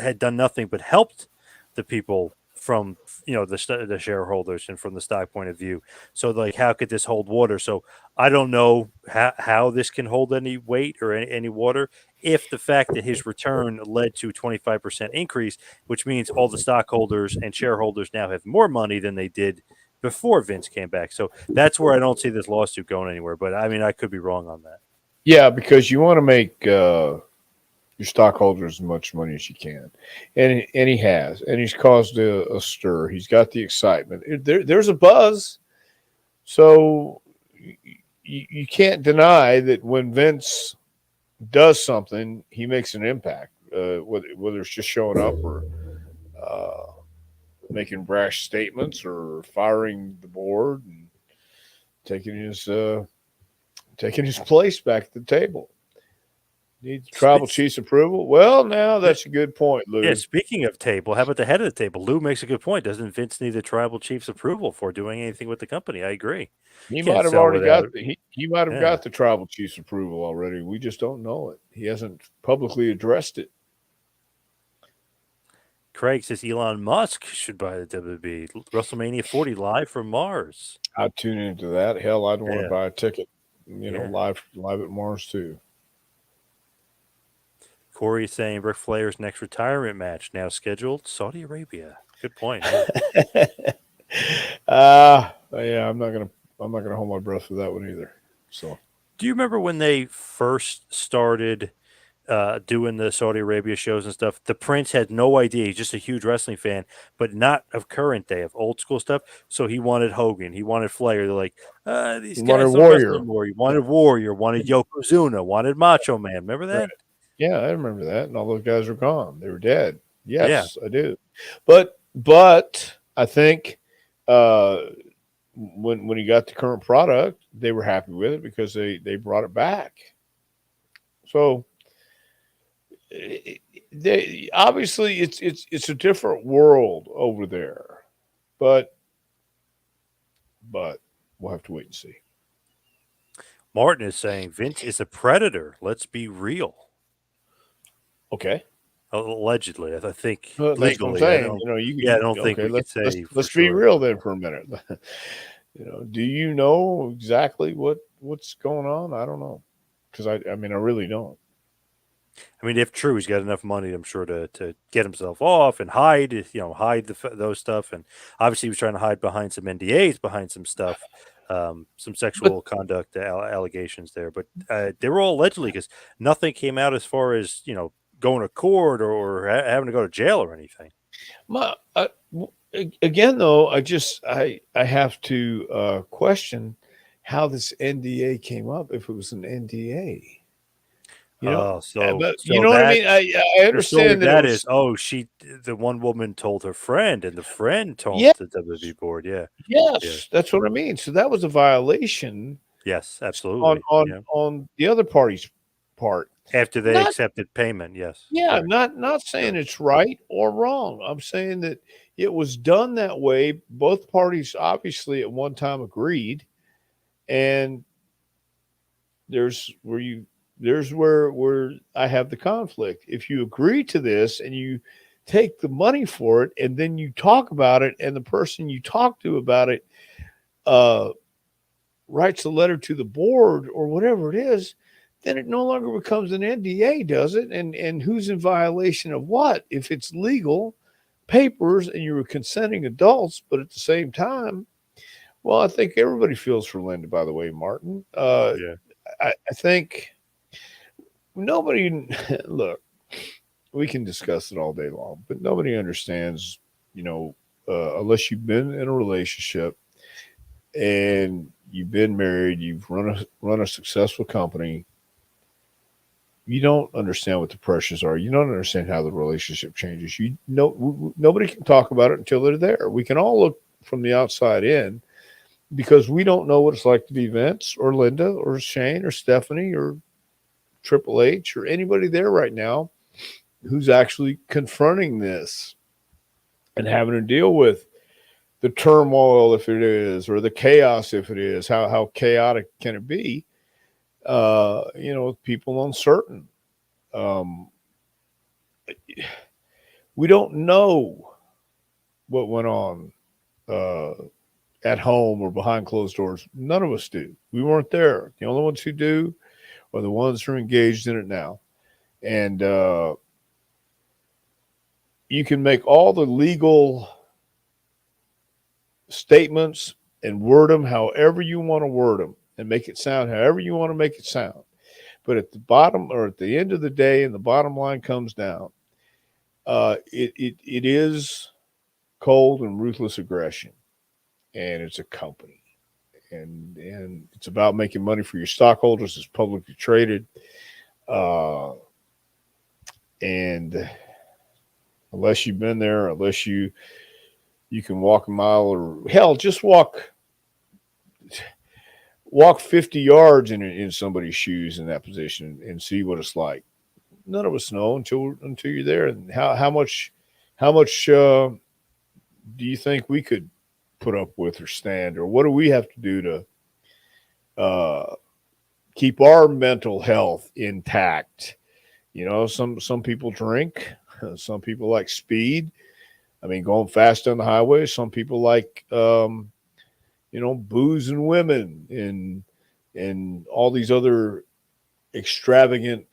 had done nothing but helped the people from the shareholders and from the stock point of view. So like, how could this hold water? So I don't know how this can hold any weight or any water if the fact that his return led to 25% increase, which means all the stockholders and shareholders now have more money than they did before Vince came back. So that's where I don't see this lawsuit going anywhere. But I mean, I could be wrong on that. Yeah, because you want to make your stockholders as much money as you can, and he has, and he's caused a stir. He's got the excitement. There's a buzz, so you can't deny that when Vince does something, he makes an impact. Whether it's just showing up or uh, making brash statements or firing the board and taking his taking his place back at the table. Needs tribal Spe- chief's approval. Well, now that's a good point, Yeah, Lou. speaking of table, how about the head of the table? Lou makes a good point. Doesn't Vince need the tribal chief's approval for doing anything with the company? I agree. He Can't might have sell already without. got he might have Yeah. got the tribal chief's approval already. We just don't know it. He hasn't publicly addressed it. Craig says Elon Musk should buy the WWE. WrestleMania 40 live from Mars. I'd tune into that. Hell, I'd want to Yeah. buy a ticket. Yeah. Live at Mars too. Corey is saying Ric Flair's next retirement match now scheduled Saudi Arabia. Good point. Yeah. Yeah, I'm not gonna hold my breath for that one either. So Do you remember when they first started doing the Saudi Arabia shows and stuff? The Prince had no idea. He's just a huge wrestling fan, but not of current day, of old school stuff. So he wanted Hogan. He wanted Flair. They're like, these Wonder guys don't wrestle Warrior. anymore. He wanted Warrior, wanted Yokozuna, wanted Macho Man. Remember Right. that? Yeah, I remember that. And all those guys are gone. They were dead. Yeah. Yes, I do. But I think uh, when he got the current product, they were happy with it because they brought it back. So they obviously it's a different world over there, but but we'll have to wait and see. Martin is saying Vince is a predator. Let's be real. Okay. Allegedly, I think Well, that's what I'm legally, I saying. don't. You know, Yeah, I don't think okay. we could Let's say for let's be sure. real then for a minute. You know, do you know exactly what's going on? I don't know, because I mean I really don't. I mean, if true, he's got enough money, I'm sure, to get himself off and hide, hide those stuff. And obviously, he was trying to hide behind some NDAs, behind some stuff, some But sexual conduct allegations there. But they were all allegedly because nothing came out as far as going to court or having to go to jail or anything. my again though, I have to question how this NDA came up if it was an NDA. You know, Oh, so but you so know what I that mean. I the story of understand that it that was is, oh, the one woman told her friend, and the friend told yeah. the WWE board. Yeah, yeah, Yes, that's what I mean. So that was a violation yes, on absolutely. on Yeah. on the other party's part. After they Not accepted payment, yes, yeah, correct. not saying Sure. it's right or wrong. I'm saying that it was done that way. Both parties obviously at one time agreed, and there's where you there's where I have the conflict. If you agree to this and you take the money for it and then you talk about it and the person you talk to about it uh writes a letter to the board or whatever it is, then it no longer becomes an NDA, does it? And who's in violation of what? If it's legal papers and you're consenting adults, but at the same time, well, I think everybody feels for Linda. By the way, Martin, Yeah. I think nobody look. We can discuss it all day long, but nobody understands, you know, unless you've been in a relationship and you've been married, you've run a successful company, you don't understand what the pressures are. You don't understand how the relationship changes. You know, nobody can talk about it until they're there. We can all look from the outside in because we don't know what it's like to be Vince or Linda or Shane or Stephanie or Triple H or anybody there right now who's actually confronting this and having to deal with the turmoil if it is or the chaos if it is. How chaotic can it be? You know, with people uncertain. Um, we don't know what went on uh, at home or behind closed doors. None of us do. We weren't there. The only ones who do are the ones who are engaged in it now. And you can make all the legal statements and word them however you want to word them and make it sound however you want to make it sound. But at the bottom or at the end of the day, and the bottom line comes down, it is cold and ruthless aggression, and it's a company, and it's about making money for your stockholders. It's publicly traded, uh, and unless you've been there, unless you can walk a mile or hell, just walk 50 yards in somebody's shoes in that position and see what it's like. None of us know until you're there. And how much do you think we could put up with or stand, or what do we have to do to uh, keep our mental health intact? You know, some people drink, some people like speed. I mean, going fast on the highway. Some people like booze and women and all these other extravagant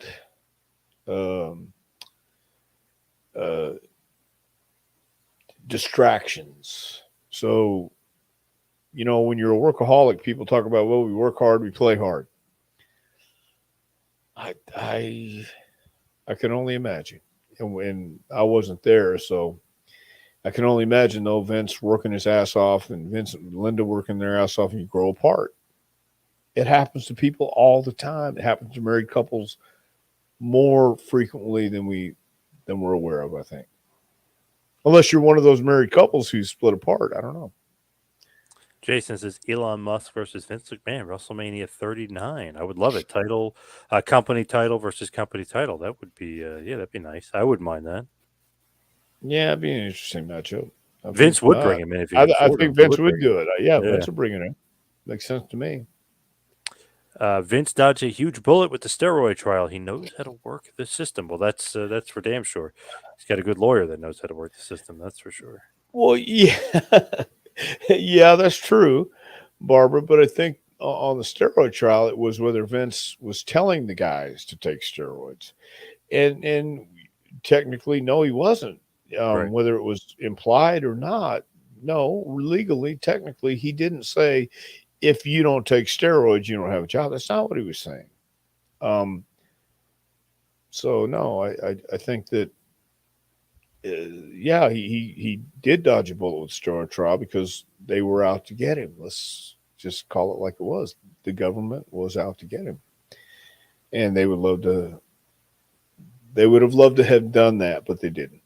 um, uh, distractions. So, when you're a workaholic, people talk about, well, we work hard, we play hard. I I I can only imagine, and I wasn't there, so I can only imagine though Vince working his ass off and Vince and Linda working their ass off, and you grow apart. It happens to people all the time. It happens to married couples more frequently than we're aware of. I think, unless you're one of those married couples who split apart. I don't know. Jason says Elon Musk versus Vince McMahon, WrestleMania 39. I would love it. Company title versus company title. That would be, yeah, that'd be nice. I wouldn't mind that. Yeah, it'd be an interesting matchup. I think Vince would bring him in if he I, could I afford him. think He Vince would would bring him do it. Yeah, in. Yeah. Vince would bring it in. Makes sense to me. Vince dodged a huge bullet with the steroid trial. He knows how to work the system. Well, that's for damn sure. He's got a good lawyer that knows how to work the system. That's for sure. Well, yeah, yeah, that's true, Barbara. But I think on the steroid trial, it was whether Vince was telling the guys to take steroids, and technically, no, he wasn't. Right. Whether it was implied or not, no, legally, technically, he didn't say if you don't take steroids, you don't have a job. That's not what he was saying. Um, so no, I think that yeah, he did dodge a bullet with steroid trial because they were out to get him. Let's just call it like it was. The government was out to get him, and they would love to. They would have loved to have done that, but they didn't.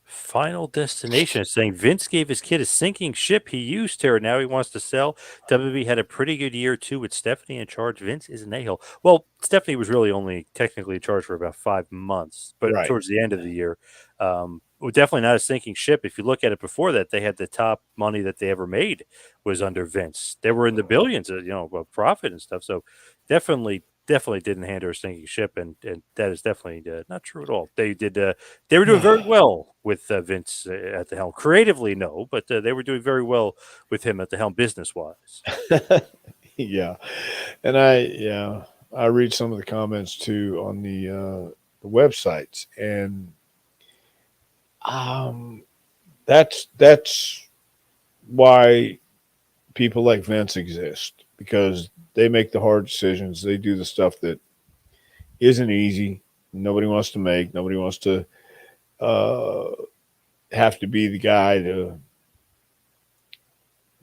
Final Destination is saying Vince gave his kid a sinking ship he used her. Now he wants to sell. WWE had a pretty good year too with Stephanie in charge. Vince is an a-hole. Well, Stephanie was really only technically in charge for about 5 months, but Right. towards the end of the year, well, definitely not a sinking ship. If you look at it before that, they had the top money that they ever made was under Vince. They were in the billions, of profit and stuff. So definitely didn't hand her a sinking ship, and that is definitely not true at all. They were doing very well with Vince at the helm. Creatively, no, but they were doing very well with him at the helm, business wise. Yeah, and I read some of the comments too on the websites, and um, that's why people like Vince exist because they make the hard decisions. They do the stuff that isn't easy. Nobody wants to make. Nobody wants to uh, have to be the guy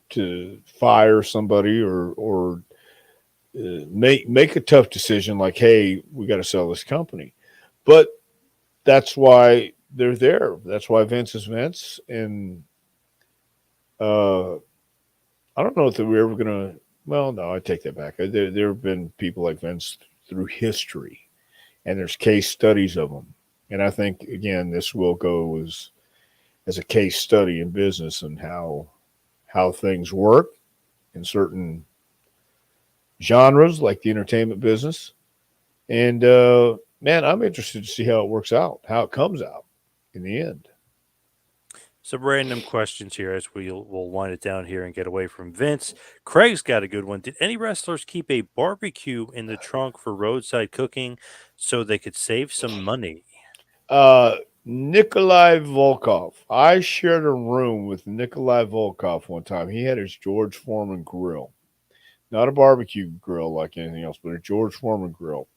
to fire somebody or make a tough decision like, hey, we got to sell this company. But that's why they're there. That's why Vince is Vince, and uh, I don't know if we're ever gonna. Well, no, I take that back. There have been people like Vince through history, and there's case studies of them. And I think again, this will go as a case study in business and how things work in certain genres like the entertainment business. And man, I'm interested to see how it works out, how it comes out in the end. Some random questions here as we'll wind it down here and get away from Vince. Craig's got a good one. Did any wrestlers keep a barbecue in the trunk for roadside cooking so they could save some money? Uh, Nikolai Volkov. I shared a room with Nikolai Volkov one time. He had his George Foreman grill, not a barbecue grill like anything else, but a George Foreman grill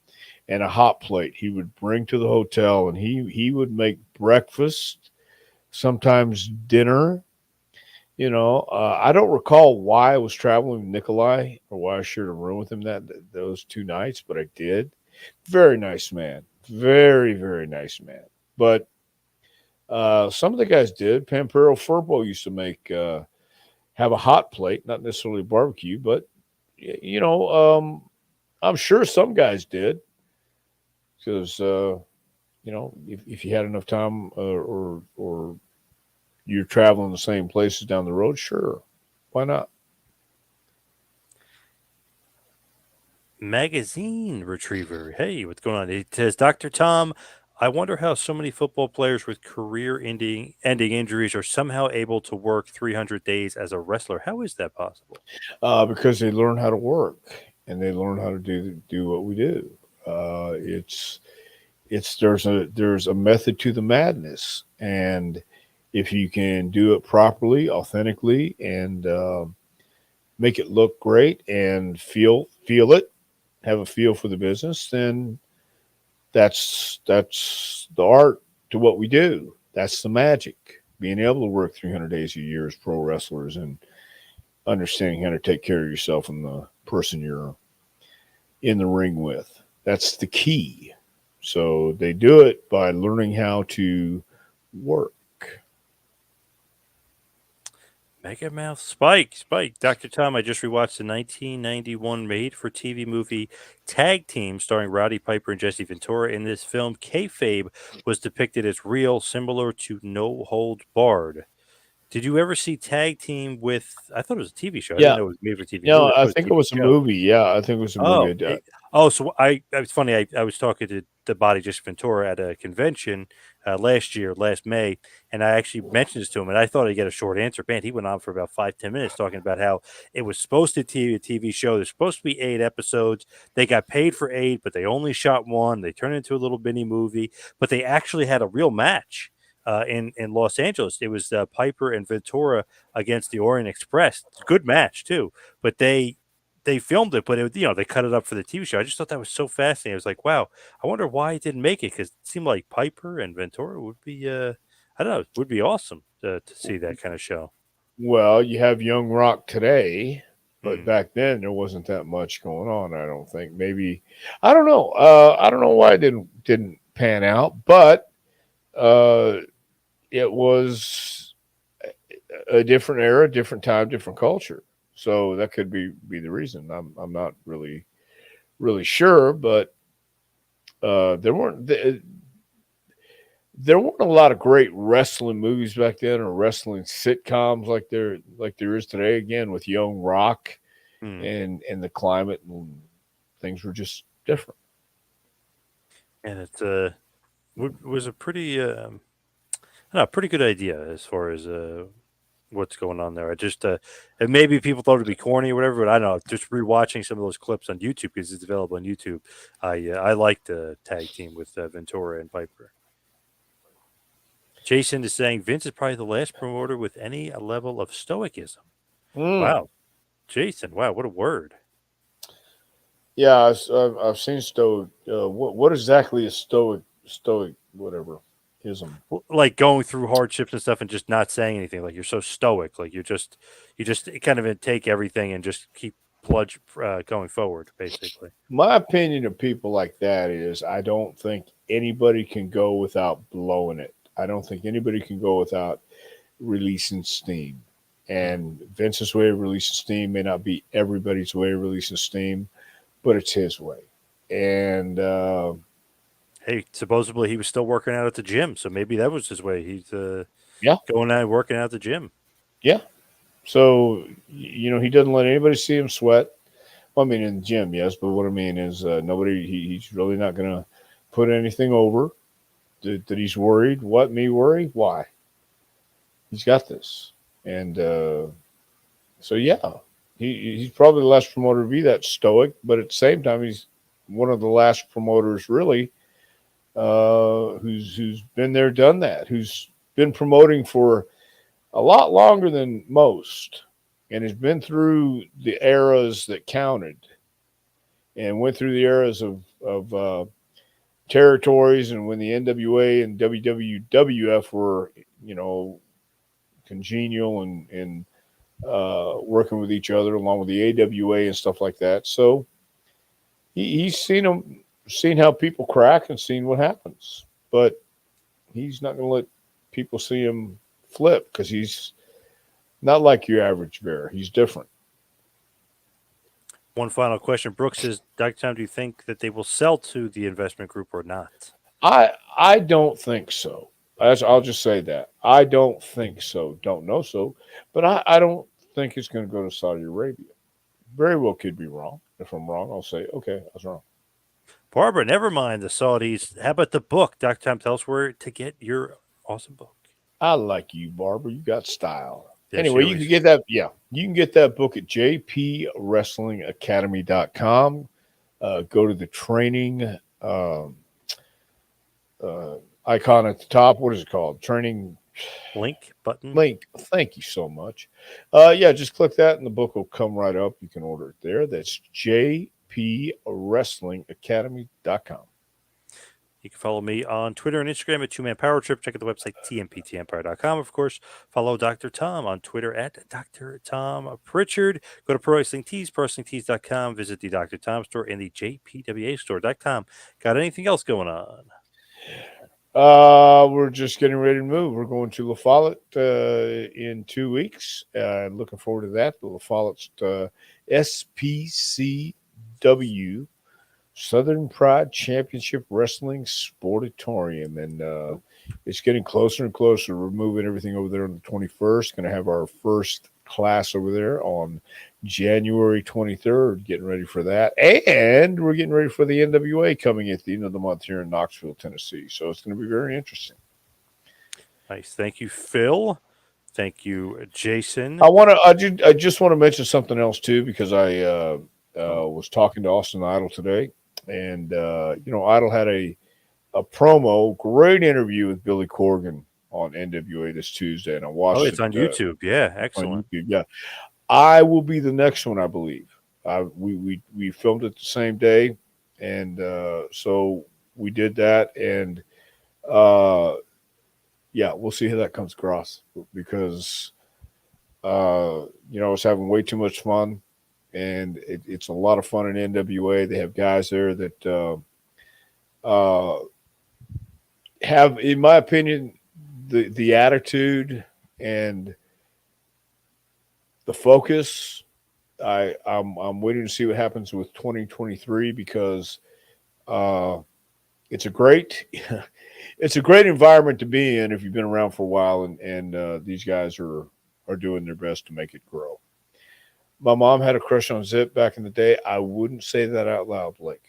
and a hot plate. He would bring to the hotel, and he would make breakfast, sometimes dinner. I don't recall why I was traveling with Nikolai or why I shared a room with him those 2 nights, but I did. Very nice man, very very nice man. But some of the guys did. Pampero Furbo used to make have a hot plate, not necessarily barbecue, but I'm sure some guys did because if you had enough time or you're traveling the same places down the road, sure, why not? Magazine Retriever. Hey, what's going on? It says, Dr. Tom, I wonder how so many football players with career ending injuries are somehow able to work 300 days as a wrestler. How is that possible? Because they learn how to work and they learn how to do what we do. It's there's a method to the madness, and if you can do it properly, authentically, and make it look great and feel it, have a feel for the business, then that's the art to what we do. That's the magic. Being able to work 300 days a year as pro wrestlers and understanding how to take care of yourself and the person you're in the ring with. That's the key. So they do it by learning how to work. Mega Mouth Spike. Dr. Tom, I just rewatched the 1991 made for TV movie Tag Team starring Roddy Piper and Jesse Ventura. In this film, kayfabe was depicted as real, similar to No Hold Barred. Did you ever see Tag Team with? I thought it was a TV show. I didn't Yeah. know it was made for TV. No, Really, I I thought it was think a it TV was a show. movie. Yeah, I think it was a movie. Oh, oh, so it's funny. I was talking to the Body Just Ventura at a convention last year, last May, and I actually mentioned this to him, and I thought I'd get a short answer. Man, he went on for about 5-10 minutes talking about how it was supposed to be a TV show. There's supposed to be 8 episodes. They got paid for 8, but they only shot one. They turned it into a little mini movie, but they actually had a real match. In Los Angeles, it was Piper and Ventura against the Orient Express. Good match too, but they filmed it, but they cut it up for the TV show. I just thought that was so fascinating. I was like, wow, I wonder why it didn't make it because it seemed like Piper and Ventura would be, I don't know, would be awesome to see that kind of show. Well, you have Young Rock today, but Hmm. back then there wasn't that much going on. I don't think. Maybe I don't know. I don't know why it didn't pan out, but uh, it was a different era, different time, different culture. So that could be the reason. I'm not really sure, but there weren't a lot of great wrestling movies back then or wrestling sitcoms like there is today. Again, with Young Rock Hmm. and the climate and things were just different. And it was a pretty, I don't know, pretty good idea as far as what's going on there. I just and maybe people thought it'd be corny or whatever, but I don't know. Just rewatching some of those clips on YouTube because it's available on YouTube. I like the tag team with Ventura and Piper. Jason is saying Vince is probably the last promoter with any level of stoicism. Mm. Wow, Jason! Wow, what a word! Yeah, I've seen stoic. What exactly is stoic whatever ism? Like going through hardships and stuff and just not saying anything. Like you're so stoic. Like you just kind of take everything and just keep plunge going forward, basically. My opinion of people like that is I don't think anybody can go without blowing it. I don't think anybody can go without releasing steam. Hmm. And Vince's way of releasing steam may not be everybody's way of releasing steam, but it's his way. And Hey, supposedly he was still working out at the gym, so maybe that was his way. He's yeah, going out and working out at the gym. yeah. So, he doesn't let anybody see him sweat. Well, I mean, in the gym, yes, but what I mean is he's really not going to put anything over that he's worried. What, me worry? Why? He's got this. And so, yeah, he's probably the last promoter to be that stoic, but at the same time, he's one of the last promoters really who's been there, done that, who's been promoting for a lot longer than most, and has been through the eras that counted, and went through the eras of territories, and when the NWA and WWF were congenial and working with each other along with the AWA and stuff like that. So he's seen how people crack and seen what happens, but he's not going to let people see him flip because he's not like your average bear. He's different. One final question. Brooks says, Dr. Tom, do you think that they will sell to the investment group or not? I don't think so. I'll just say that I don't think so. Don't know so, but I don't think it's going to go to Saudi Arabia. Very well could be wrong. If I'm wrong, I'll say okay, I was wrong. Barbara, never mind the Saudis. How about the book? Dr. Tom, tell us where to get your awesome book. I like you, Barbara. You got style. Yeah, she Anyway, you can always. get that. Yeah, you can get that book at jpwrestlingacademy.com. Go to the training icon at the top. What is it called? Training Link button. link. Thank you so much. Yeah, just click that and the book will come right up. You can order it there. That's jpwrestlingacademy.com. You can follow me on Twitter and Instagram at Two Man Power Trip. Check out the website, tmptempire.com. Of course, follow Dr. Tom on Twitter at Dr. Tom Prichard. Go to Pro Wrestling Tees, ProWrestlingTees.com. Visit the Dr. Tom store and the JPWA store.com. Got anything else going on? We're just getting ready to move. We're going to La Follette in 2 weeks. Looking forward to that. The La Follette's SPCW Southern Pride Championship Wrestling Sportatorium, and it's getting closer and closer. We're moving everything over there on the 21st. Going to have our first class over there on January 23rd. Getting ready for that, and we're getting ready for the NWA coming at the end of the month here in Knoxville, Tennessee. So it's going to be very interesting. Nice. Thank you, Phil. Thank you, Jason. I just want to mention something else too, because I was talking to Austin Idol today, and Idol had a promo, great interview with Billy Corgan on NWA this Tuesday, and I Oh, watched it's it on YouTube. Yeah, on excellent. YouTube. Yeah, I will be the next one, I believe. We filmed it the same day, and so we did that, and uh, yeah, we'll see how that comes across, because I was having way too much fun, and it's a lot of fun in NWA. They have guys there that uh, have, in my opinion, the attitude and the focus. I'm waiting to see what happens with 2023, because uh, it's a great it's a great environment to be in if you've been around for a while, and these guys are doing their best to make it grow. My mom had a crush on Zip back in the day. I wouldn't say that out loud, Blake.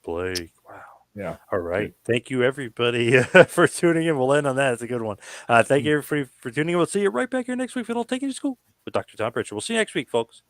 Blake. Wow. Yeah. All right. Thank you, everybody, for tuning in. We'll end on that. It's a good one. Thank you, everybody, for tuning in. We'll see you right back here next week. It'll take you to school with Dr. Tom Prichard. We'll see you next week, folks.